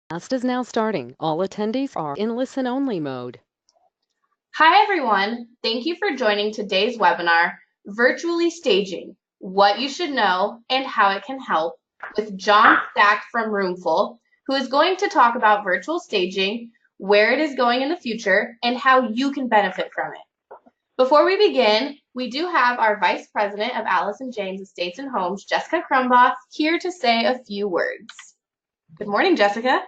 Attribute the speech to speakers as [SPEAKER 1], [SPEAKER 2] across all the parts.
[SPEAKER 1] Class is now starting. All attendees are in listen-only mode.
[SPEAKER 2] Hi, everyone. Thank you for joining today's webinar, Virtually Staging, What You Should Know and How It Can Help, with John Stack from Roomfl, who is going to talk about virtual staging, where it is going in the future, and how you can benefit from it. Before we begin, we do have our Vice President of Allison James Estates and Homes, Jessica Crumbach, here to say a few words. Good morning, Jessica.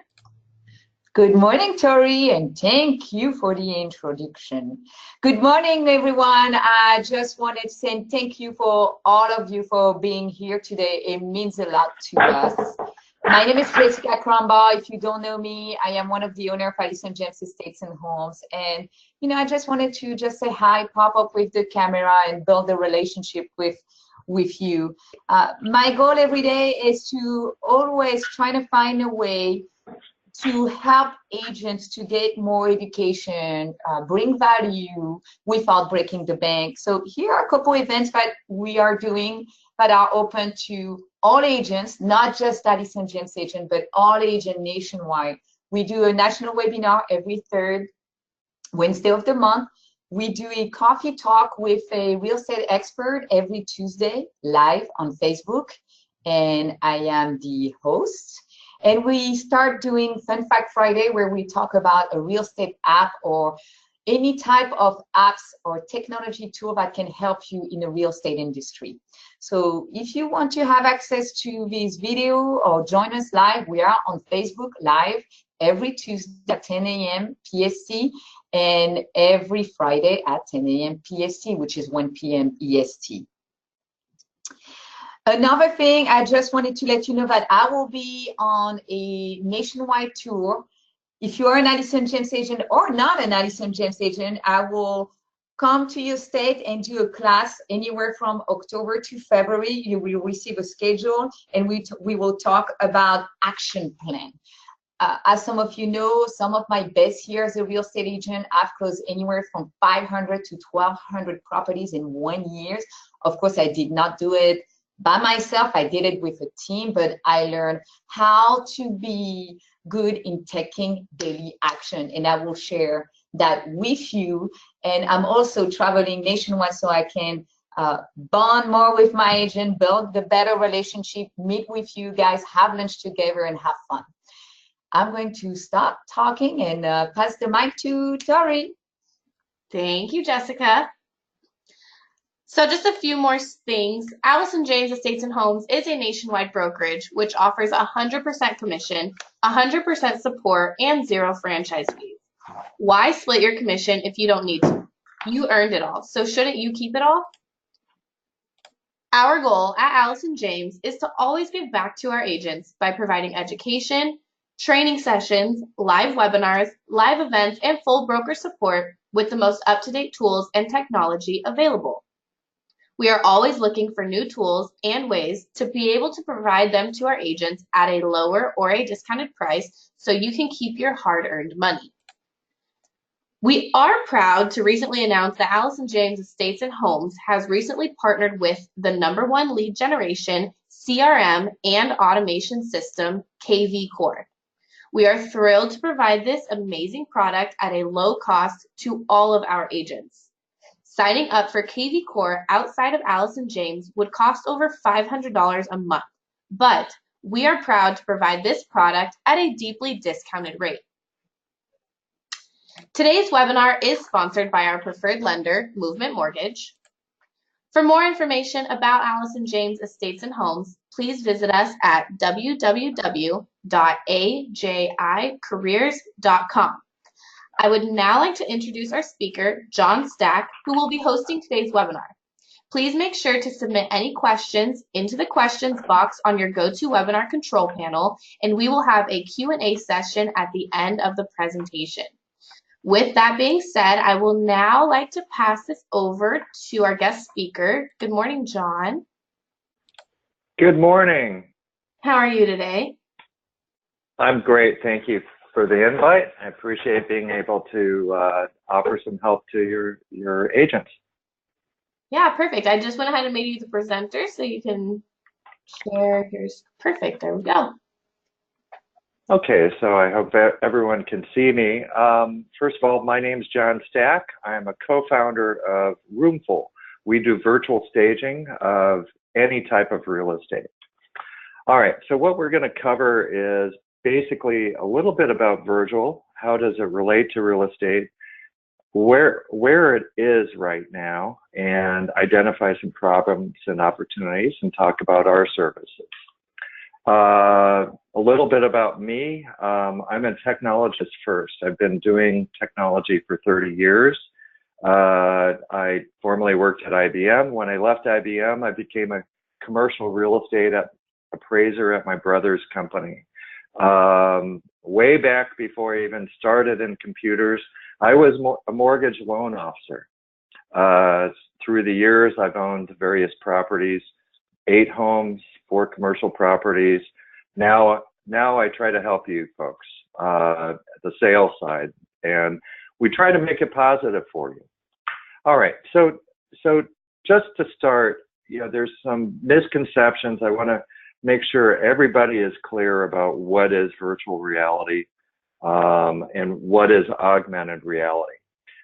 [SPEAKER 3] Good morning, Tori, and thank you for the introduction. Good morning, everyone. I just wanted to say thank you for all of you for being here today. It means a lot to us. My name is Jessica Crombaugh. If you don't know me, I am one of the owners of Allison James Estates and Homes. And, I just wanted to just say hi, pop up with the camera and build a relationship with you. My goal every day is to always try to find a way to help agents to get more education, bring value without breaking the bank. So here are a couple events that we are doing that are open to all agents, not just Allison James agents, but all agents nationwide. We do a national webinar every third Wednesday of the month. We do a coffee talk with a real estate expert every Tuesday live on Facebook, and I am the host. And we start doing Fun Fact Friday, where we talk about a real estate app or any type of apps or technology tool that can help you in the real estate industry. So if you want to have access to this video or join us live, we are on Facebook live every Tuesday at 10 a.m. PST and every Friday at 10 a.m. PST, which is 1 p.m. EST. Another thing, I just wanted to let you know that I will be on a nationwide tour. If you are an Allison James agent or not an Allison James agent, I will come to your state and do a class anywhere from October to February. You will receive a schedule, and we will talk about action plan. As some of you know, some of my best years as a real estate agent, I've closed anywhere from 500 to 1,200 properties in 1 year. Of course, I did not do it by myself. I did it with a team, but I learned how to be good in taking daily action, and I will share that with you. And I'm also traveling nationwide so I can bond more with my agent, build the better relationship, meet with you guys, have lunch together, and have fun. I'm going to stop talking and pass the mic to Tori.
[SPEAKER 2] Thank you, Jessica. So just a few more things. Allison James Estates and Homes is a nationwide brokerage which offers 100% commission, 100% support, and 0 franchise fees. Why split your commission if you don't need to? You earned it all, so shouldn't you keep it all? Our goal at Allison James is to always give back to our agents by providing education, training sessions, live webinars, live events, and full broker support with the most up-to-date tools and technology available. We are always looking for new tools and ways to be able to provide them to our agents at a lower or a discounted price so you can keep your hard-earned money. We are proud to recently announce that Allison James Estates and Homes has recently partnered with the #1 lead generation, CRM, and automation system, KV Core. We are thrilled to provide this amazing product at a low cost to all of our agents. Signing up for KV Core outside of Allison James would cost over $500 a month, but we are proud to provide this product at a deeply discounted rate. Today's webinar is sponsored by our preferred lender, Movement Mortgage. For more information about Allison James Estates and Homes, please visit us at www.ajicareers.com. I would now like to introduce our speaker, John Stack, who will be hosting today's webinar. Please make sure to submit any questions into the questions box on your GoToWebinar control panel, and we will have a Q&A session at the end of the presentation. With that being said, I will now like to pass this over to our guest speaker. Good morning, John.
[SPEAKER 4] Good morning.
[SPEAKER 2] How are you today?
[SPEAKER 4] I'm great. Thank you for the invite. I appreciate being able to offer some help to your agents.
[SPEAKER 2] Yeah, perfect. I just went ahead and made you the presenter so you can share yours. Perfect. There we go.
[SPEAKER 4] Okay, so I hope that everyone can see me. First of all, my name's John Stack. I'm a co-founder of Roomfl. We do virtual staging of any type of real estate. All right, so what we're going to cover is basically a little bit about virtual. How does it relate to real estate? Where it is right now, and identify some problems and opportunities, and talk about our services. A little bit about me. I'm a technologist first. I've been doing technology for 30 years. I formerly worked at IBM. When I left IBM, I became a commercial real estate appraiser at my brother's company. Way back before I even started in computers, I was a mortgage loan officer. Through the years, I've owned various properties, 8 homes, 4 commercial properties. Now I try to help you folks, the sales side, and we try to make it positive for you. All right, so just to start, there's some misconceptions. I want to make sure everybody is clear about what is virtual reality and what is augmented reality.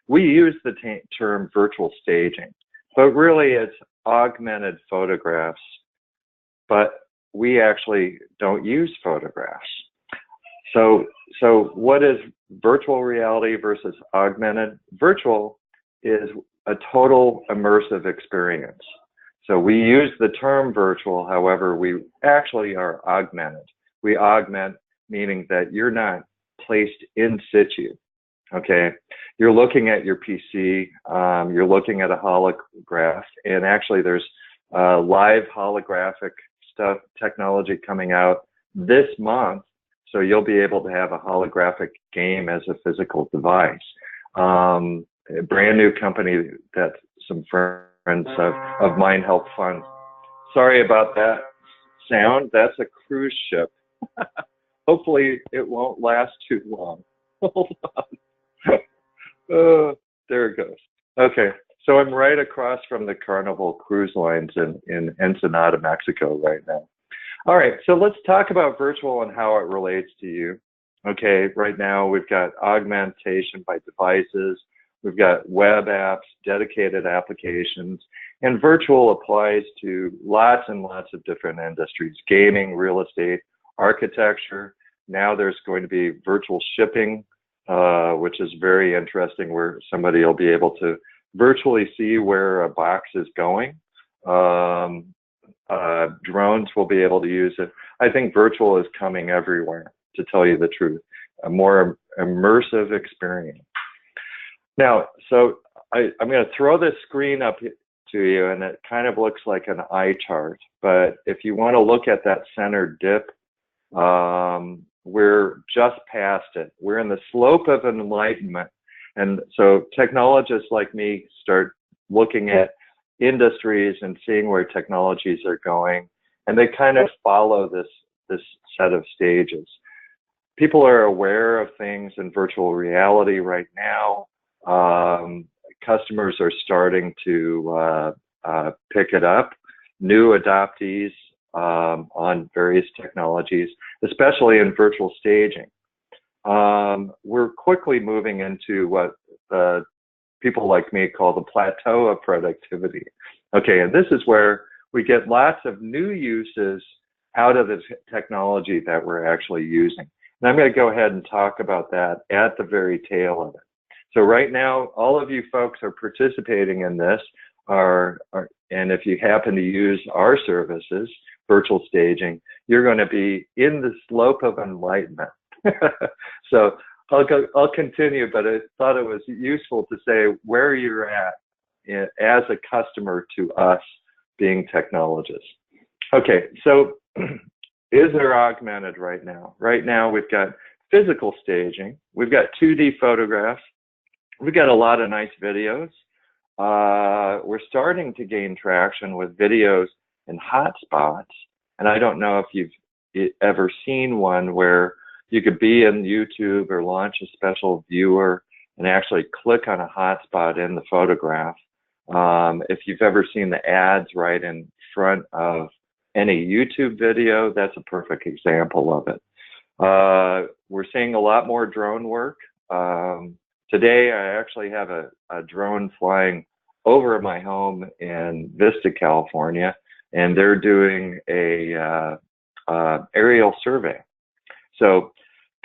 [SPEAKER 4] We use the term virtual staging, but really it's augmented photographs, but we actually don't use photographs. So what is virtual reality versus augmented? Virtual is a total immersive experience. So we use the term virtual, however, we actually are augmented. We augment, meaning that you're not placed in situ, okay? You're looking at your PC, you're looking at a holograph, and actually there's live holographic stuff, technology coming out this month, so you'll be able to have a holographic game as a physical device. A brand new company that some friends of mine helped fund. Sorry about that sound. That's a cruise ship. Hopefully it won't last too long. Hold on. There it goes. Okay, so I'm right across from the Carnival Cruise Lines in Ensenada, Mexico right now. All right, so let's talk about virtual and how it relates to you. Okay, right now we've got augmentation by devices, we've got web apps, dedicated applications, and virtual applies to lots and lots of different industries: gaming, real estate, architecture. Now there's going to be virtual shipping, which is very interesting, where somebody will be able to virtually see where a box is going. Drones will be able to use it. I think virtual is coming everywhere, to tell you the truth. A more immersive experience. Now, so I'm going to throw this screen up to you, and it kind of looks like an eye chart. But if you want to look at that center dip, we're just past it. We're in the slope of enlightenment. And so technologists like me start looking at industries and seeing where technologies are going, and they kind of follow this set of stages. People are aware of things in virtual reality right now. Customers are starting to pick it up. New adoptees on various technologies, especially in virtual staging. We're quickly moving into what people like me call the plateau of productivity. Okay, and this is where we get lots of new uses out of the technology that we're actually using. And I'm going to go ahead and talk about that at the very tail of it. So right now, all of you folks are participating in this, and if you happen to use our services, virtual staging, you're going to be in the slope of enlightenment. So I'll continue, but I thought it was useful to say where you're at as a customer to us being technologists. Okay, so is there augmented right now? Right now we've got physical staging, we've got 2D photographs, we've got a lot of nice videos. We're starting to gain traction with videos in hotspots, and I don't know if you've ever seen one where you could be in YouTube or launch a special viewer and actually click on a hotspot in the photograph. If you've ever seen the ads right in front of any YouTube video, that's a perfect example of it. We're seeing a lot more drone work. Today, I actually have a drone flying over my home in Vista, California, and they're doing a aerial survey. So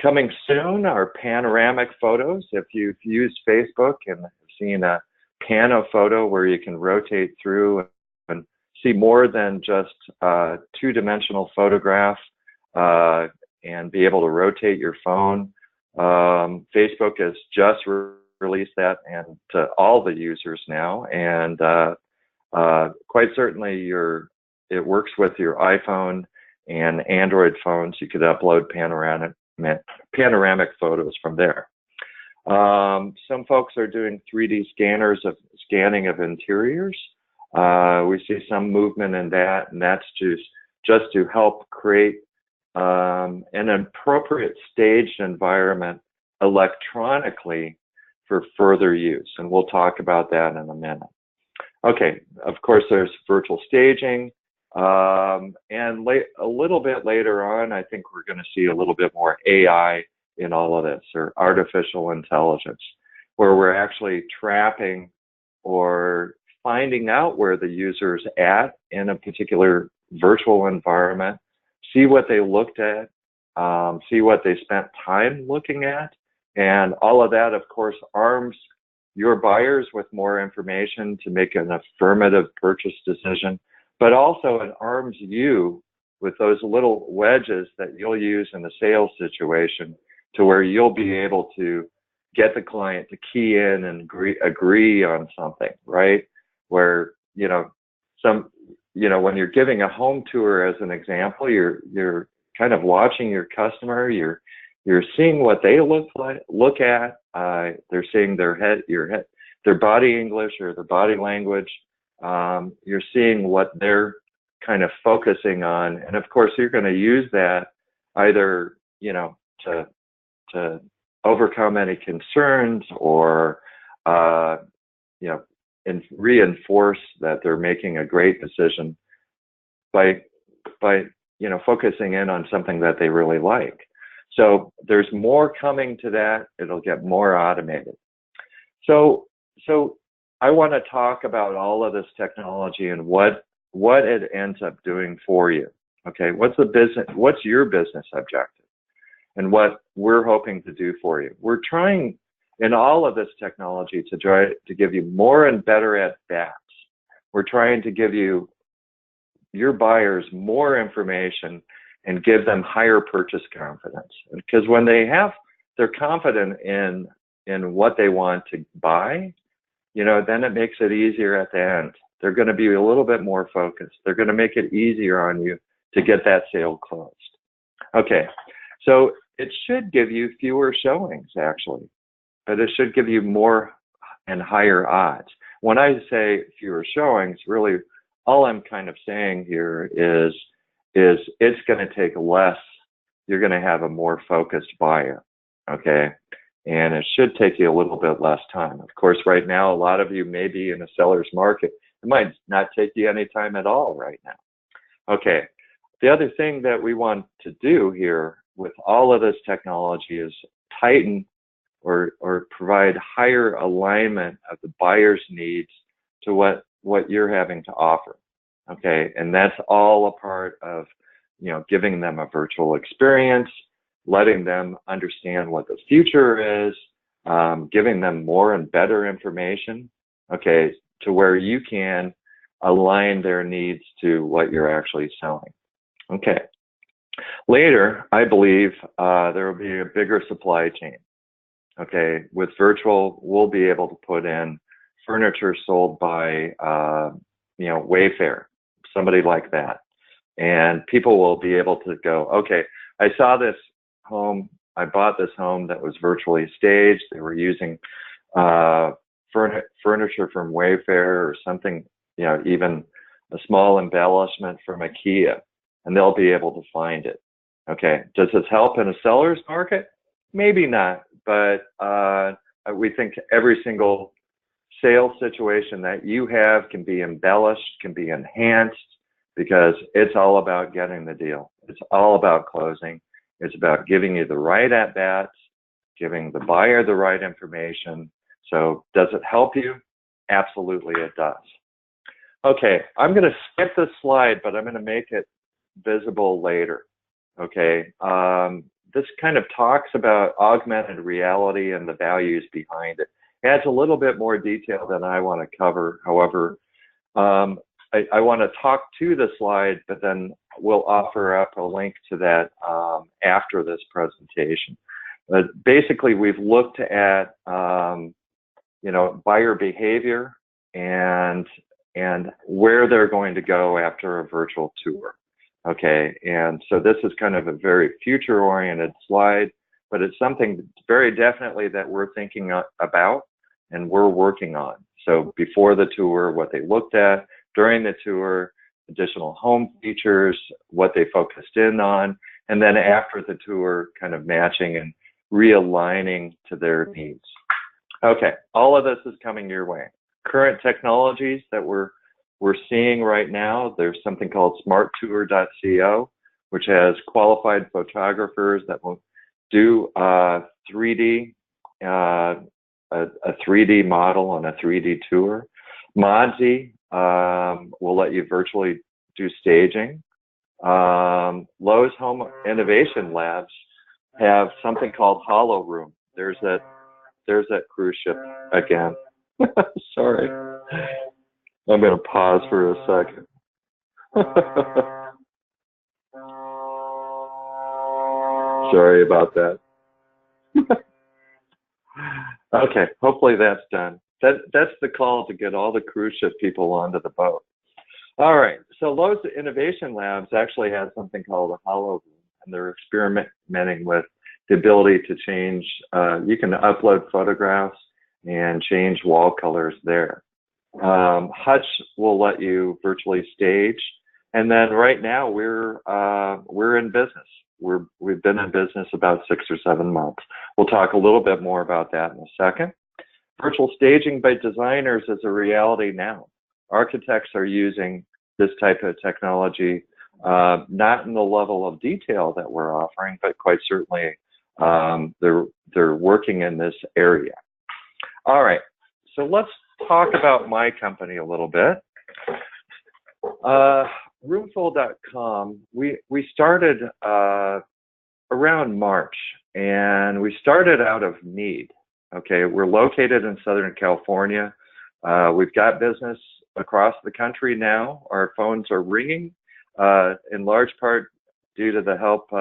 [SPEAKER 4] coming soon are panoramic photos. If you've used Facebook and seen a pano photo where you can rotate through and see more than just a two-dimensional photograph and be able to rotate your phone. Facebook has just released that and to all the users now, and quite certainly it works with your iPhone and Android phones. You could upload panoramic photos from there. Some folks are doing 3D scanning of interiors. We see some movement in that, and that's just to help create an appropriate staged environment electronically for further use, and we'll talk about that in a minute. Okay, of course there's virtual staging, and a little bit later on, I think we're going to see a little bit more AI in all of this, or artificial intelligence, where we're actually trapping or finding out where the user's at in a particular virtual environment, see what they looked at, see what they spent time looking at, and all of that, of course, arms your buyers with more information to make an affirmative purchase decision, but also it arms you with those little wedges that you'll use in the sales situation to where you'll be able to get the client to key in and agree on something, right? Where, when you're giving a home tour as an example, you're kind of watching your customer, you're seeing what they look at, they're seeing their body English or their body language, you're seeing what they're kind of focusing on, and of course you're going to use that either, to overcome any concerns or, and reinforce that they're making a great decision by focusing in on something that they really like. So there's more coming to that. It'll get more automated. So I want to talk about all of this technology and what it ends up doing for you. Okay, what's your business objective? And what we're hoping to do for you. We're trying in all of this technology to try to give you more and better at bats. We're trying to give your buyers more information and give them higher purchase confidence. Because when they're confident in what they want to buy, then it makes it easier at the end. They're going to be a little bit more focused. They're going to make it easier on you to get that sale closed. Okay, so it should give you fewer showings actually, but it should give you more and higher odds. When I say fewer showings, really all I'm kind of saying here is it's going to take less. You're going to have a more focused buyer, okay? And it should take you a little bit less time. Of course, right now, a lot of you may be in a seller's market. It might not take you any time at all right now. Okay, the other thing that we want to do here with all of this technology is tighten or provide higher alignment of the buyer's needs to what you're having to offer. Okay, and that's all a part of giving them a virtual experience, letting them understand what the future is, giving them more and better information, okay, to where you can align their needs to what you're actually selling. Okay. Later, I believe there will be a bigger supply chain. Okay, with virtual, we'll be able to put in furniture sold by, Wayfair, somebody like that. And people will be able to go, okay, I saw this home, I bought this home that was virtually staged. They were using furniture from Wayfair or something, even a small embellishment from IKEA, and they'll be able to find it. Okay, does this help in a seller's market? Maybe not, but we think every single sales situation that you have can be embellished, can be enhanced, because it's all about getting the deal. It's all about closing. It's about giving you the right at-bats, giving the buyer the right information. So does it help you? Absolutely it does. Okay, I'm going to skip this slide, but I'm going to make it visible later. Okay, this kind of talks about augmented reality and the values behind it. It adds a little bit more detail than I want to cover. However, I want to talk to the slide, but then we'll offer up a link to that after this presentation. But basically, we've looked at buyer behavior and where they're going to go after a virtual tour. Okay, and so this is kind of a very future-oriented slide, but it's something very definitely that we're thinking about and we're working on. So before the tour, what they looked at, during the tour, additional home features, what they focused in on, and then after the tour, kind of matching and realigning to their needs. Okay, all of this is coming your way. Current technologies that we're seeing right now, there's something called smarttour.co, which has qualified photographers that will do 3D, a 3D model on a 3D tour. Modsy will let you virtually do staging. Lowe's Home Innovation Labs have something called Hollow Room. There's that cruise ship again. Sorry. I'm going to pause for a second. Sorry about that. Okay, hopefully that's done. That's the call to get all the cruise ship people onto the boat. All right, so Lowe's Innovation Labs actually has something called a Hollow Room, and they're experimenting with the ability to change, you can upload photographs and change wall colors there. Hutch will let you virtually stage, and then right now we're in business. We've been in business about 6 or 7 months. We'll talk a little bit more about that in a second. Virtual staging by designers is a reality now. Architects are using this type of technology, not in the level of detail that we're offering, but quite certainly they're working in this area. All right, so let's talk about my company a little bit. Roomfl.com, we started around March, and we started out of need. Okay, we're located in Southern California. We've got business across the country now. Our phones are ringing, in large part due to the help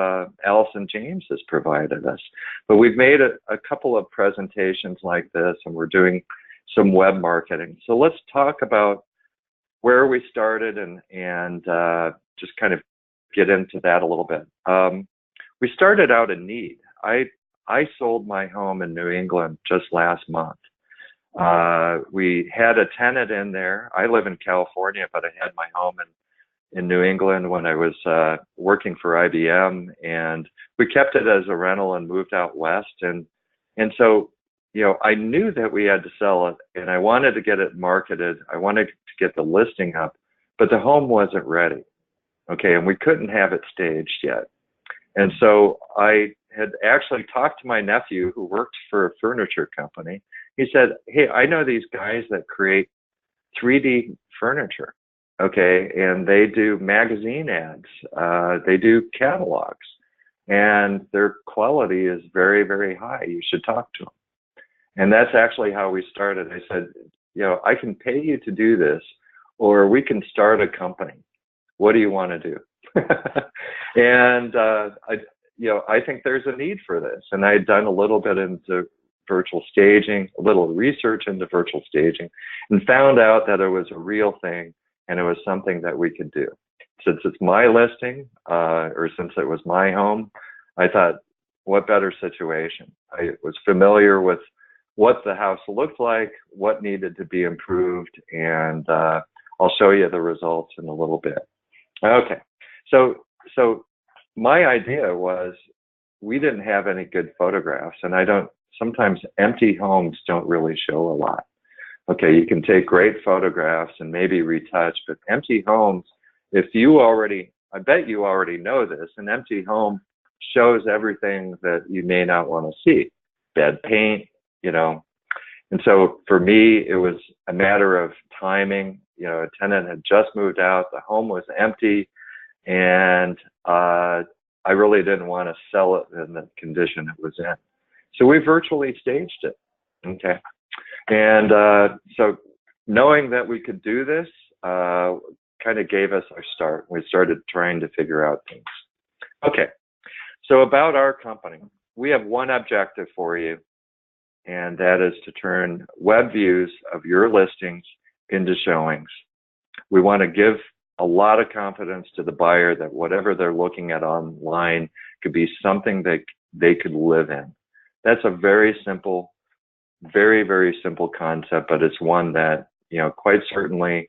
[SPEAKER 4] Allison James has provided us. But we've made a couple of presentations like this, and we're doing some web marketing. So let's talk about where we started and just kind of get into that a little bit. We started out in need. I sold my home in New England just last month. We had a tenant in there. I live in California, but I had my home in New England when I was working for IBM, and we kept it as a rental and moved out west. And so, I knew that we had to sell it, and I wanted to get it marketed. I wanted to get the listing up, but the home wasn't ready. Okay, and we couldn't have it staged yet. And so I had actually talked to my nephew who worked for a furniture company. He said, hey, I know these guys that create 3D furniture, okay, and they do magazine ads, they do catalogs, and their quality is very, very high. You should talk to them. And that's actually how we started. I said, I can pay you to do this, or we can start a company. What do you want to do? And I think there's a need for this. And I had done a little bit into virtual staging, a little research into virtual staging, and found out that it was a real thing and it was something that we could do. Since it's my listing, or since it was my home, I thought, what better situation? I was familiar with what the house looked like, what needed to be improved, and I'll show you the results in a little bit. Okay, so my idea was we didn't have any good photographs, and sometimes empty homes don't really show a lot. Okay, you can take great photographs and maybe retouch, but empty homes, I bet you already know this, an empty home shows everything that you may not want to see. Bad paint, you know. And so for me, it was a matter of timing. You know, a tenant had just moved out, the home was empty, and I really didn't want to sell it in the condition it was in. So we virtually staged it. Okay. And so knowing that we could do this kind of gave us our start. We started trying to figure out things. Okay. So about our company, we have one objective for you, and that is to turn web views of your listings into showings. We want to give a lot of confidence to the buyer that whatever they're looking at online could be something that they could live in. That's a very simple, very, very simple concept, but it's one that, you know, quite certainly,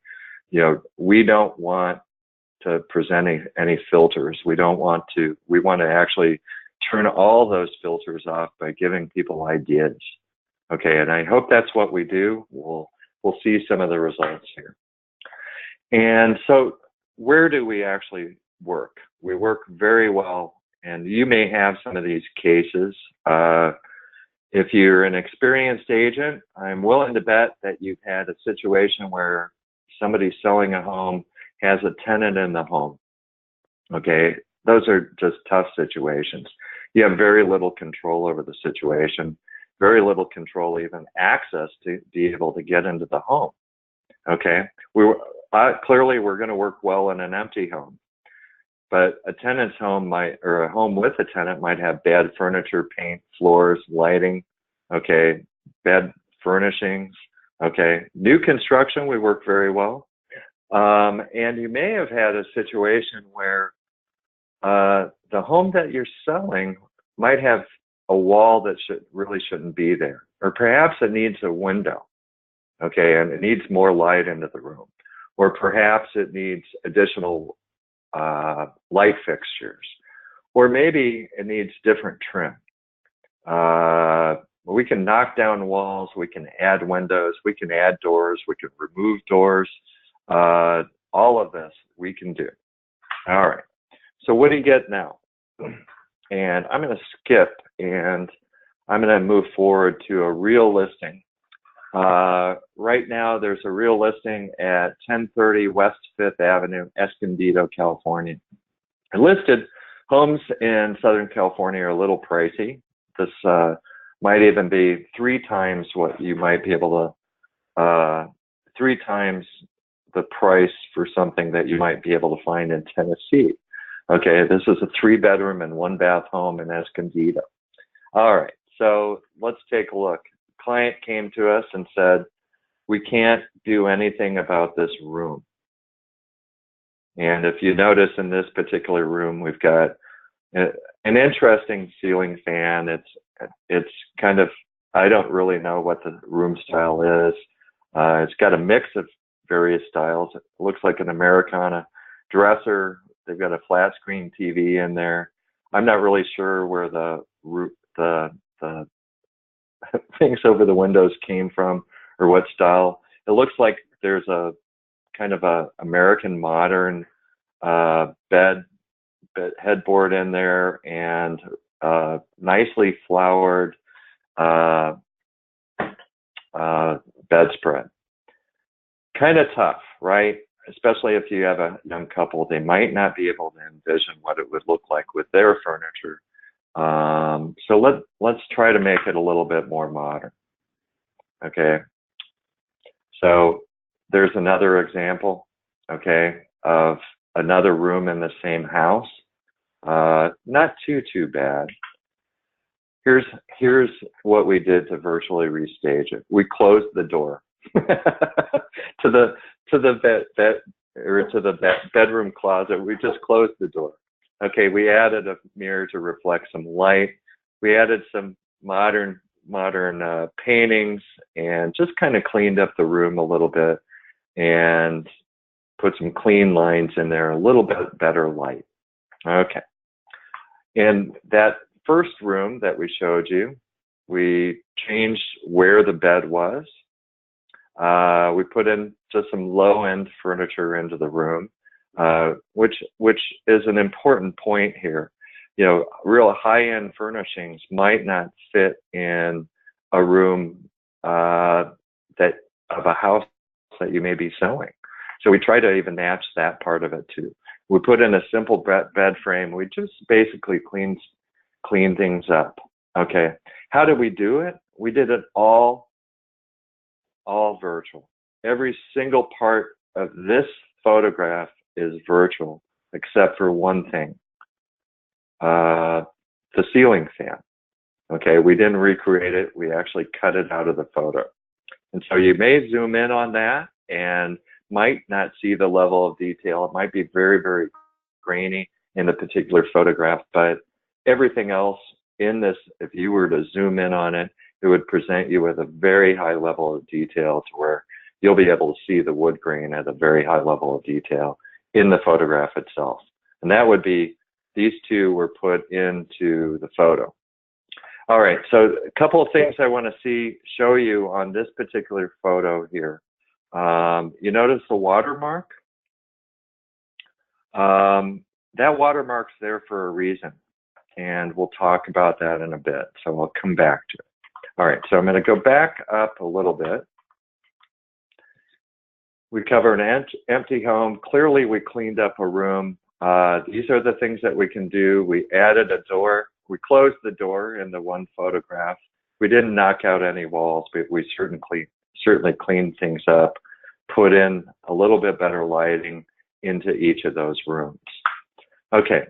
[SPEAKER 4] you know, we don't want to present any filters. We want to actually turn all those filters off by giving people ideas. Okay, and I hope that's what we do. We'll see some of the results here. And so where do we actually work? We work very well, and you may have some of these cases. If you're an experienced agent, I'm willing to bet that you've had a situation where somebody selling a home has a tenant in the home. Okay, those are just tough situations. You have very little control over the situation, very little control, even access to be able to get into the home. Okay, clearly we're going to work well in an empty home, but a tenant's home or a home with a tenant might have bad furniture, paint, floors, lighting. Okay, bad furnishings. Okay, new construction, we work very well. And you may have had a situation where the home that you're selling might have a wall that really shouldn't be there, or perhaps it needs a window, okay, and it needs more light into the room, or perhaps it needs additional light fixtures, or maybe it needs different trim. We can knock down walls, we can add windows, we can add doors, we can remove doors. All of this we can do. All right. So what do you get now? And I'm going to skip and I'm going to move forward to a real listing. Right now there's a real listing at 1030 West 5th Avenue, Escondido, California. And listed homes in Southern California are a little pricey. This might even be 3 times what you might be able to, 3 times the price for something that you might be able to find in Tennessee. Okay, this is a 3-bedroom and 1-bath home in Escondido. All right, so let's take a look. Client came to us and said, we can't do anything about this room. And if you notice in this particular room, we've got an interesting ceiling fan. It's kind of, I don't really know what the room style is. It's got a mix of various styles. It looks like an Americana dresser. They've got a flat screen TV in there. I'm not really sure where the things over the windows came from or what style. It looks like there's a kind of a American modern bed headboard in there, and nicely flowered bedspread. Kind of tough, right? Especially if you have a young couple, they might not be able to envision what it would look like with their furniture. So let's try to make it a little bit more modern. Okay. So there's another example, okay, of another room in the same house. Not too bad. Here's what we did to virtually restage it. We closed the door to the bedroom closet. We just closed the door. Okay, we added a mirror to reflect some light. We added some modern paintings and just kind of cleaned up the room a little bit and put some clean lines in there, a little bit better light. Okay. In that first room that we showed you, we changed where the bed was. We put in just some low-end furniture into the room, which is an important point here. you know, real high-end furnishings might not fit in a room that of a house that you may be selling. So we try to even match that part of it too. We put in a simple bed frame. We just basically clean things up. Okay. How did we do it? We did it all virtual. Every single part of this photograph is virtual, except for one thing, the ceiling fan. Okay, we didn't recreate it. We actually cut it out of the photo. And so you may zoom in on that and might not see the level of detail. It might be very, very grainy in the particular photograph, but everything else in this, if you were to zoom in on it, it would present you with a very high level of detail to where you'll be able to see the wood grain at a very high level of detail in the photograph itself. And that would be, these two were put into the photo. All right, so a couple of things I want to show you on this particular photo here. You notice the watermark? That watermark's there for a reason, and we'll talk about that in a bit, so I'll come back to it. All right, so I'm going to go back up a little bit. We cover an empty home. Clearly, we cleaned up a room. These are the things that we can do. We added a door. We closed the door in the one photograph. We didn't knock out any walls, but we certainly cleaned things up, put in a little bit better lighting into each of those rooms. Okay,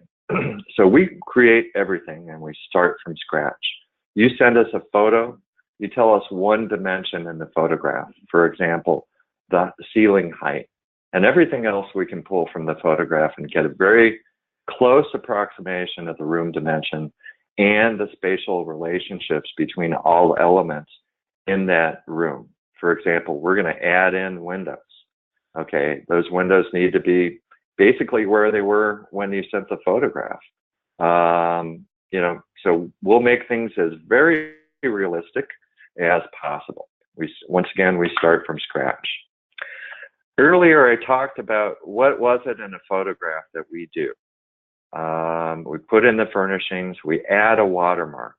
[SPEAKER 4] so we create everything and we start from scratch. You send us a photo, you tell us one dimension in the photograph, for example, the ceiling height, and everything else we can pull from the photograph and get a very close approximation of the room dimension and the spatial relationships between all elements in that room. For example, we're going to add in windows. Okay, those windows need to be basically where they were when you sent the photograph. You know, so we'll make things as very realistic as possible. Once again, we start from scratch. Earlier, I talked about what was it in a photograph that we do. We put in the furnishings, we add a watermark.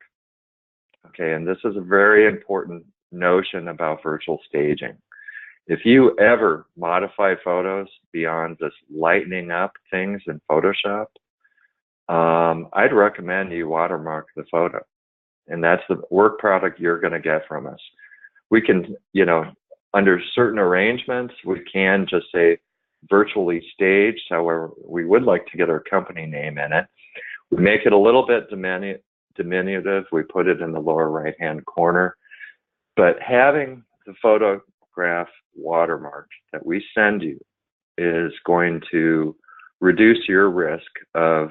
[SPEAKER 4] Okay, and this is a very important notion about virtual staging. If you ever modify photos beyond just lightening up things in Photoshop, I'd recommend you watermark the photo. And that's the work product you're going to get from us. We can, you know, under certain arrangements, we can just say virtually staged. However, we would like to get our company name in it. We make it a little bit diminutive. We put it in the lower right-hand corner. But having the photograph watermark that we send you is going to reduce your risk of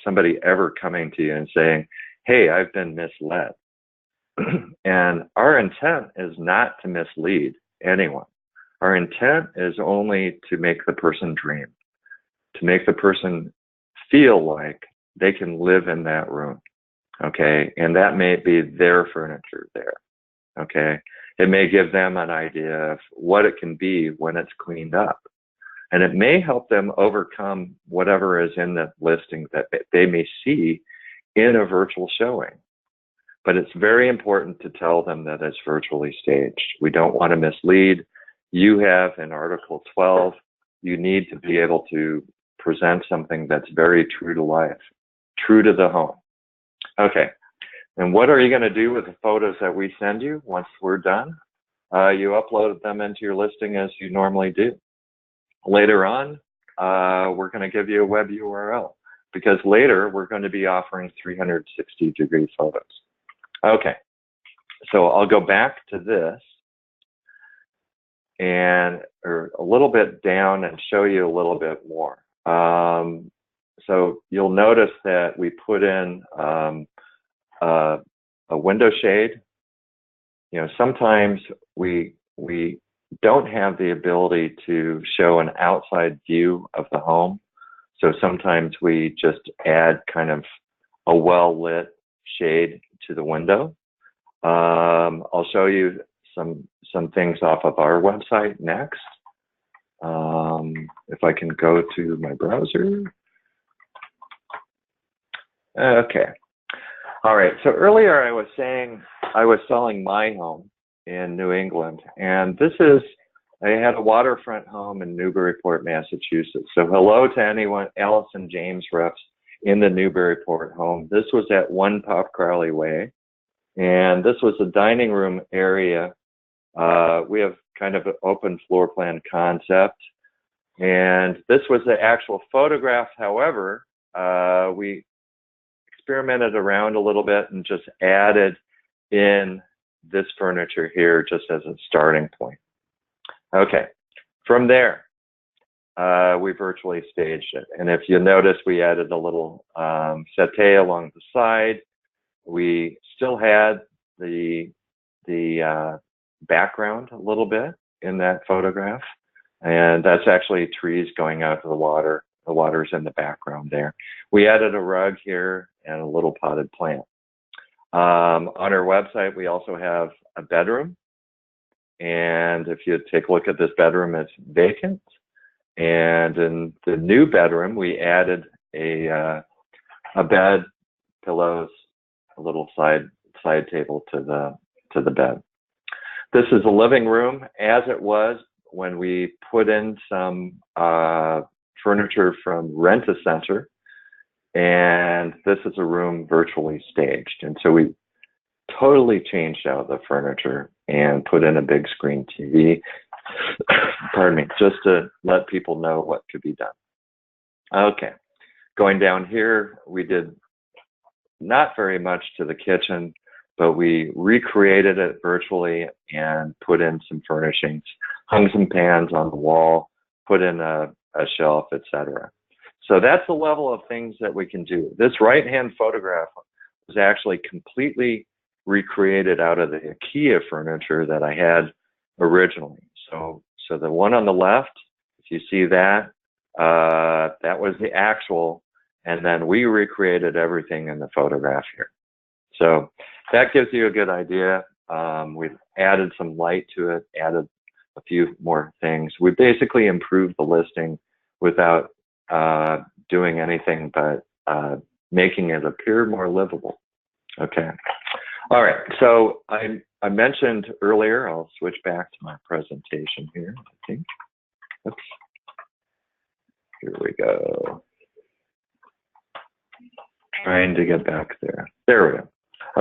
[SPEAKER 4] somebody ever coming to you and saying, hey, I've been misled. And our intent is not to mislead anyone. Our intent is only to make the person dream, to make the person feel like they can live in that room, okay? And that may be their furniture there, okay? It may give them an idea of what it can be when it's cleaned up. And it may help them overcome whatever is in the listing that they may see in a virtual showing. But it's very important to tell them that it's virtually staged. We don't want to mislead. You have in Article 12, you need to be able to present something that's very true to life, true to the home. Okay, and what are you going to do with the photos that we send you once we're done? You upload them into your listing as you normally do. Later on, we're going to give you a web URL because later we're going to be offering 360-degree photos. Okay, so I'll go back to this and a little bit down and show you a little bit more. So you'll notice that we put in a window shade. You know, sometimes we don't have the ability to show an outside view of the home. So sometimes we just add kind of a well-lit shade to the window. I'll show you some things off of our website next. If I can go to my browser. Okay. All right. So earlier I was saying I was selling my home in New England, and I had a waterfront home in Newburyport, Massachusetts. So hello to anyone, Allison James reps in the Newburyport home. This was at 1 Pop Crowley Way, and this was a dining room area. We have kind of an open floor plan concept, and this was the actual photograph. However, we experimented around a little bit and just added in this furniture here just as a starting point. Okay, from there, we virtually staged it. And if you notice, we added a little settee along the side. We still had the background a little bit in that photograph. And that's actually trees going out to the water. The water's in the background there. We added a rug here and a little potted plant. On our website, we also have a bedroom. And if you take a look at this bedroom, it's vacant. And in the new bedroom, we added a bed, pillows, a little side table to the bed. This is a living room as it was when we put in some furniture from Rent-A-Center, and this is a room virtually staged. And so we totally changed out the furniture and put in a big screen TV, pardon me, just to let people know what could be done. Okay, going down here, we did not very much to the kitchen, but we recreated it virtually and put in some furnishings, hung some pans on the wall, put in a shelf, etc. So that's the level of things that we can do. This right-hand photograph was actually completely recreated out of the IKEA furniture that I had originally. So the one on the left, if you see that, that was the actual, and then we recreated everything in the photograph here. So that gives you a good idea. We've added some light to it, added a few more things. We basically improved the listing without doing anything but making it appear more livable. Okay. All right. So I mentioned earlier, I'll switch back to my presentation here, I think. Oops. Here we go. Trying to get back there. There we go.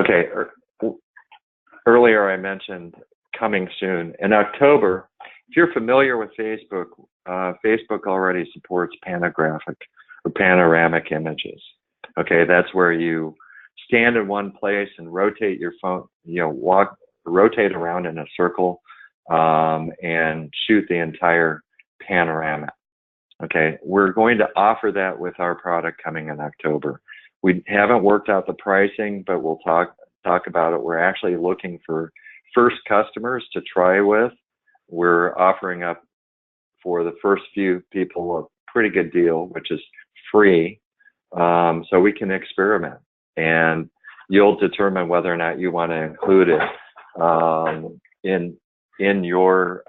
[SPEAKER 4] Okay. Earlier I mentioned coming soon. In October, if you're familiar with Facebook, Facebook already supports panographic or panoramic images. Okay, that's where you stand in one place and rotate your phone, rotate around in a circle and shoot the entire panorama. Okay, we're going to offer that with our product coming in October. We haven't worked out the pricing, but we'll talk about it. We're actually looking for first customers to try with. We're offering up for the first few people a pretty good deal, which is free, so we can experiment. And you'll determine whether or not you want to include it in your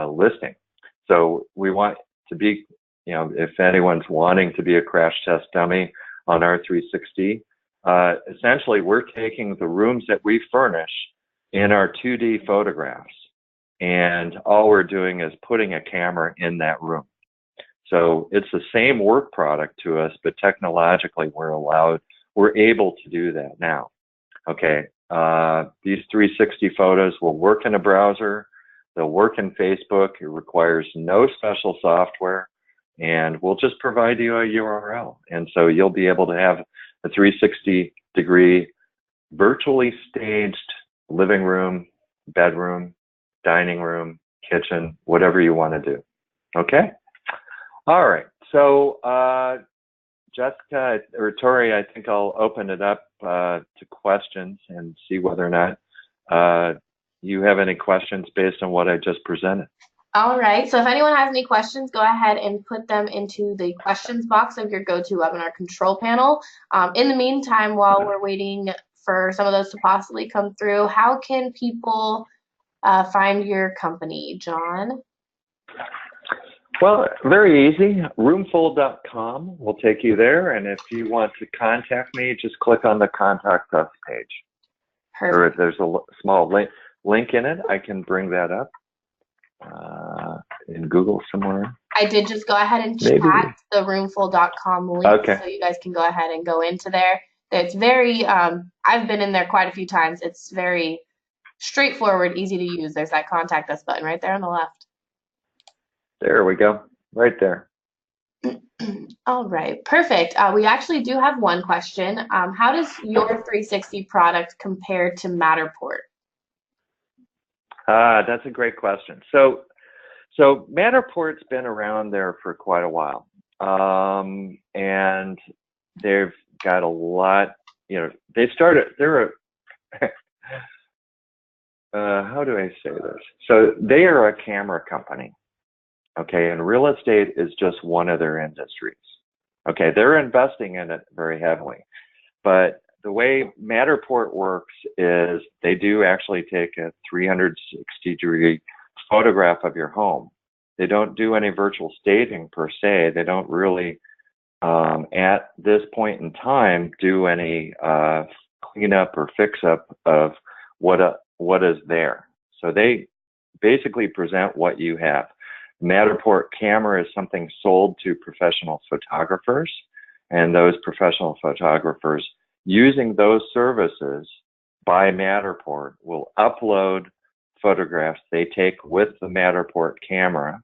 [SPEAKER 4] listing. So we want to be, if anyone's wanting to be a crash test dummy on our 360, essentially we're taking the rooms that we furnish in our 2D photographs, and all we're doing is putting a camera in that room. So it's the same work product to us, but technologically we're able to do that now. Okay, these 360 photos will work in a browser, they'll work in Facebook, it requires no special software, and we'll just provide you a URL. And so you'll be able to have a 360-degree virtually staged living room, bedroom, dining room, kitchen, whatever you want to do. Okay? All right. So Jessica or Tori, I think I'll open it up to questions and see whether or not you have any questions based on what I just presented.
[SPEAKER 2] All right. So if anyone has any questions, go ahead and put them into the questions box of your GoToWebinar control panel. In the meantime, while we're waiting for some of those to possibly come through, how can people find your company, John?
[SPEAKER 4] Well, very easy. Roomfl.com will take you there, and if you want to contact me, just click on the Contact Us page.
[SPEAKER 2] Perfect.
[SPEAKER 4] Or if there's a small link in it, I can bring that up in Google somewhere.
[SPEAKER 2] I did just go ahead and chat the roomfl.com link,
[SPEAKER 4] okay.
[SPEAKER 2] so you guys can go ahead and go into there. It's very, I've been in there quite a few times. It's very straightforward, easy to use. There's that Contact Us button right there on the left.
[SPEAKER 4] There we go, right there.
[SPEAKER 2] All right, perfect. We actually do have one question. How does your 360 product compare to Matterport?
[SPEAKER 4] That's a great question. So Matterport's been around there for quite a while, and they've got a lot. They started. They're a how do I say this? So they are a camera company. Okay, and real estate is just one of their industries. Okay, they're investing in it very heavily. But the way Matterport works is they do actually take a 360-degree photograph of your home. They don't do any virtual staging per se. They don't really, at this point in time, do any cleanup or fix-up of what is there. So they basically present what you have. Matterport camera is something sold to professional photographers, and those professional photographers using those services by Matterport will upload photographs they take with the Matterport camera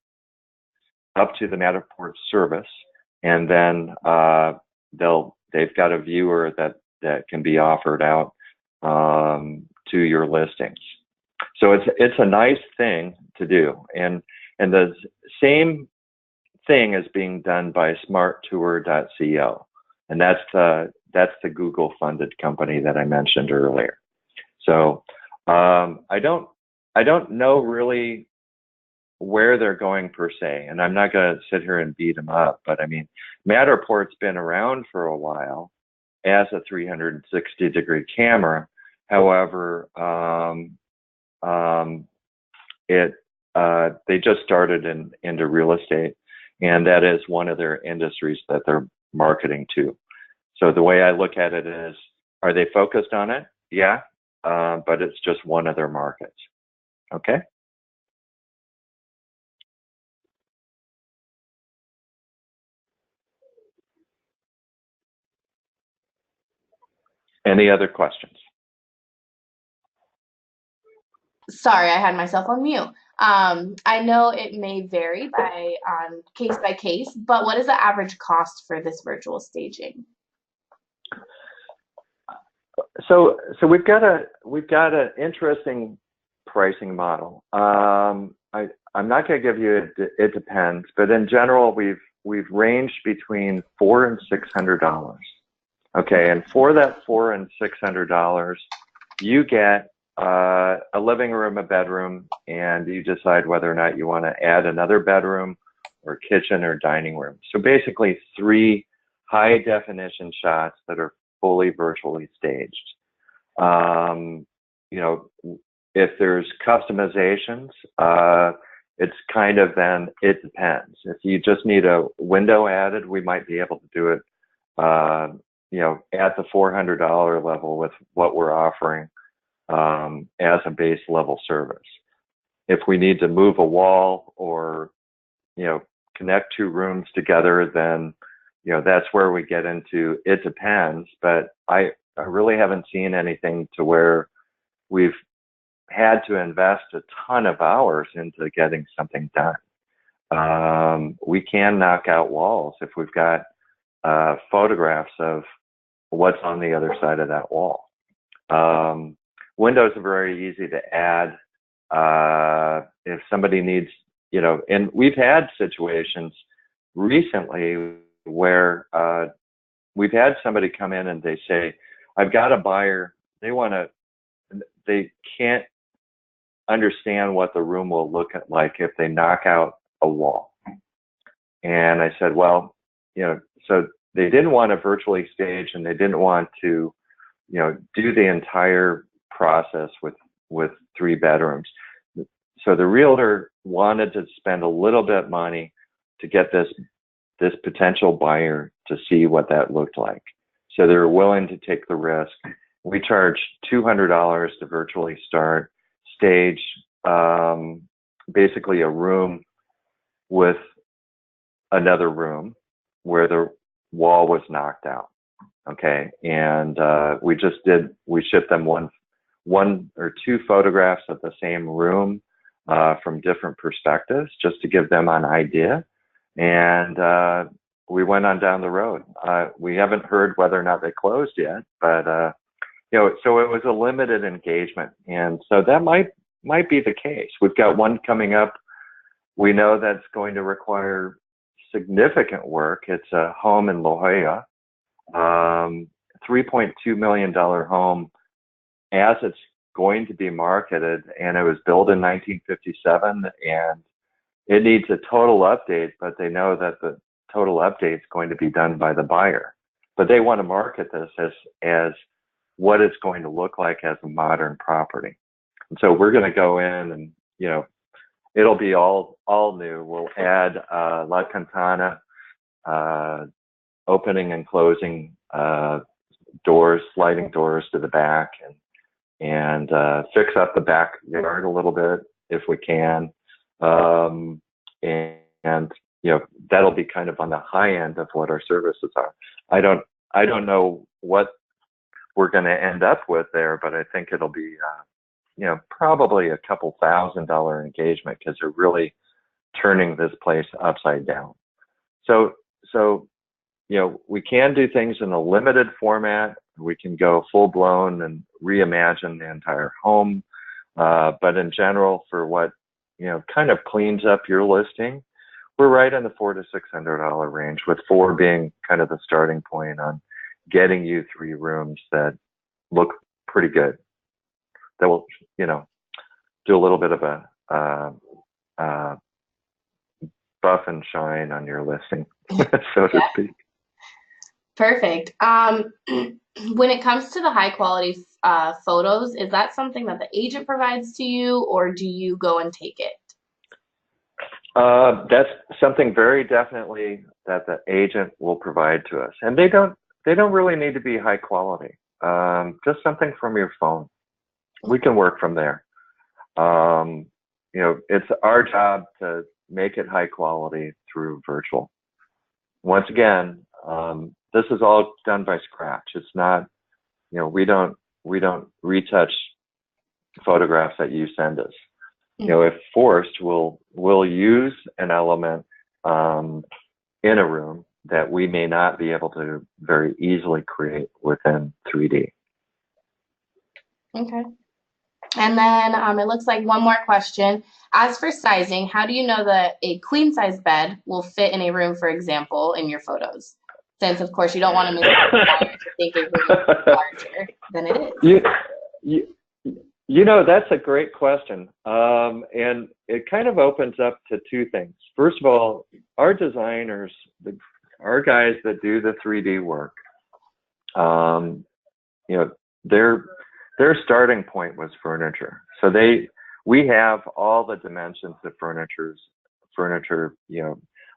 [SPEAKER 4] up to the Matterport service, and then they've got a viewer that can be offered out to your listings. So it's a nice thing to do, and the same thing is being done by smarttour.co, and that's the Google funded company that I mentioned earlier. So I don't know really where they're going per se, and I'm not going to sit here and beat them up, but I mean, Matterport's been around for a while as a 360-degree camera. However, they just started into real estate, and that is one of their industries that they're marketing to. So the way I look at it is, are they focused on it? Yeah, but it's just one of their markets. Okay. Any other questions?
[SPEAKER 2] Sorry, I had myself on mute. I know it may vary by case by case, but what is the average cost for this virtual staging?
[SPEAKER 4] So we've got an interesting pricing model. I'm not going to give you it depends, but in general we've ranged between $400 and $600. Okay, and for that $400 and $600, you get a living room, a bedroom, and you decide whether or not you want to add another bedroom or kitchen or dining room. So basically 3 high definition shots that are fully virtually staged. If there's customizations, it's kind of then, it depends. If you just need a window added, we might be able to do it, at the $400 level with what we're offering as a base level service. If we need to move a wall or, connect 2 rooms together, then, that's where we get into, it depends, but I really haven't seen anything to where we've had to invest a ton of hours into getting something done. We can knock out walls if we've got photographs of what's on the other side of that wall. Windows are very easy to add. If somebody needs, and we've had situations recently where we've had somebody come in and they say, I've got a buyer, they can't understand what the room will look like if they knock out a wall. And I said, well, so they didn't want to virtually stage, and they didn't want to, do the entire process with 3 bedrooms. So the realtor wanted to spend a little bit of money to get this potential buyer to see what that looked like. So they were willing to take the risk. We charge $200 to virtually start, stage basically a room with another room where the wall was knocked out. Okay, and we shipped them one or two photographs of the same room from different perspectives, just to give them an idea. And we went on down the road. We haven't heard whether or not they closed yet, but so it was a limited engagement, and so that might be the case. We've got one coming up. We know that's going to require significant work. It's a home in La Jolla, $3.2 million home as it's going to be marketed, and it was built in 1957, and it needs a total update, but they know that the total update is going to be done by the buyer. But they want to market this as what it's going to look like as a modern property. And so we're going to go in and, it'll be all new. We'll add La Cantana, opening and closing doors, sliding doors to the back, and fix up the backyard a little bit if we can. And that'll be kind of on the high end of what our services are. I don't know what we're going to end up with there, but I think it'll be probably a couple $1,000 engagement, because they're really turning this place upside down. So we can do things in a limited format. We can go full blown and reimagine the entire home. But in general, for what kind of cleans up your listing, we're right in the $400 to $600 range, with 4 being kind of the starting point on getting you 3 rooms that look pretty good. That will, do a little bit of a buff and shine on your listing, so to speak.
[SPEAKER 2] Perfect. When it comes to the high quality photos, is that something that the agent provides to you, or do you go and take it?
[SPEAKER 4] That's something very definitely that the agent will provide to us, and they don't really need to be high quality. Just something from your phone. We can work from there. It's our job to make it high quality through virtual. Once again, this is all done by scratch. It's not, we don't retouch photographs that you send us. If forced, we'll use an element in a room that we may not be able to very easily create within 3D.
[SPEAKER 2] Okay. And then it looks like one more question. As for sizing, how do you know that a queen size bed will fit in a room, for example, in your photos? Since, of course, you don't want to make the buyer to think a room is larger than it is.
[SPEAKER 4] That's a great question. And it kind of opens up to 2 things. First of all, our designers, our guys that do the 3D work, their starting point was furniture. So we have all the dimensions of furniture,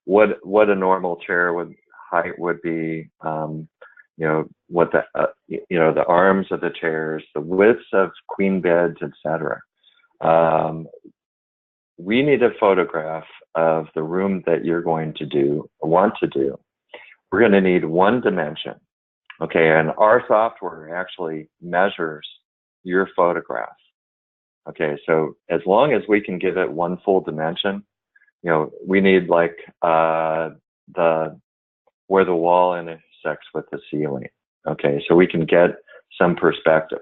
[SPEAKER 4] what a normal chair height would be, what the arms of the chairs, the widths of queen beds, etc. We need a photograph of the room that you're going to want to do. We're going to need 1 dimension. Okay, and our software actually measures your photograph. Okay, so as long as we can give it 1 full dimension, we need like where the wall intersects with the ceiling. Okay, so we can get some perspective.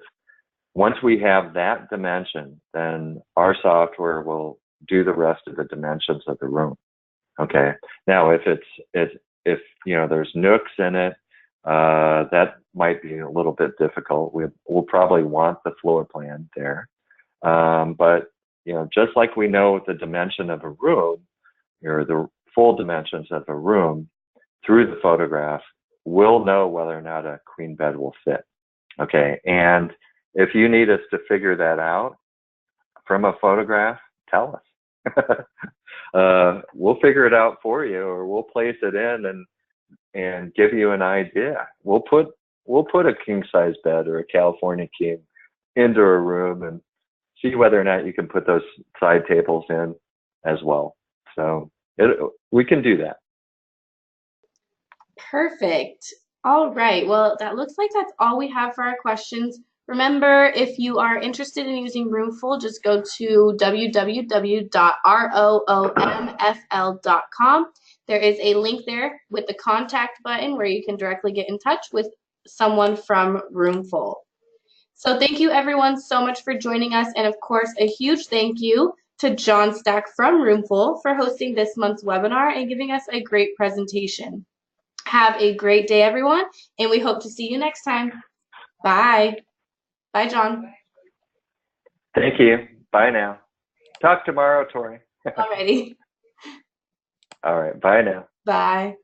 [SPEAKER 4] Once we have that dimension, then our software will do the rest of the dimensions of the room. Okay, now if there's nooks in it, that might be a little bit difficult. We'll probably want the floor plan there. But, just like we know the dimension of a room, or the full dimensions of a room through the photograph, we'll know whether or not a queen bed will fit. Okay, and if you need us to figure that out from a photograph, tell us. we'll figure it out for you, or we'll place it in and give you an idea. We'll put a king size bed or a California king into a room and see whether or not you can put those side tables in as well. So we can do that.
[SPEAKER 2] Perfect. All right. Well, that looks like that's all we have for our questions. Remember, if you are interested in using Roomfl, just go to www.roomfl.com. There is a link there with the contact button where you can directly get in touch with someone from Roomfl. So thank you everyone so much for joining us. And of course, a huge thank you to John Stack from Roomfl for hosting this month's webinar and giving us a great presentation. Have a great day, everyone, and we hope to see you next time. Bye. Bye, John.
[SPEAKER 4] Thank you. Bye now. Talk tomorrow, Tori.
[SPEAKER 2] Alrighty.
[SPEAKER 4] All right. Bye now.
[SPEAKER 2] Bye.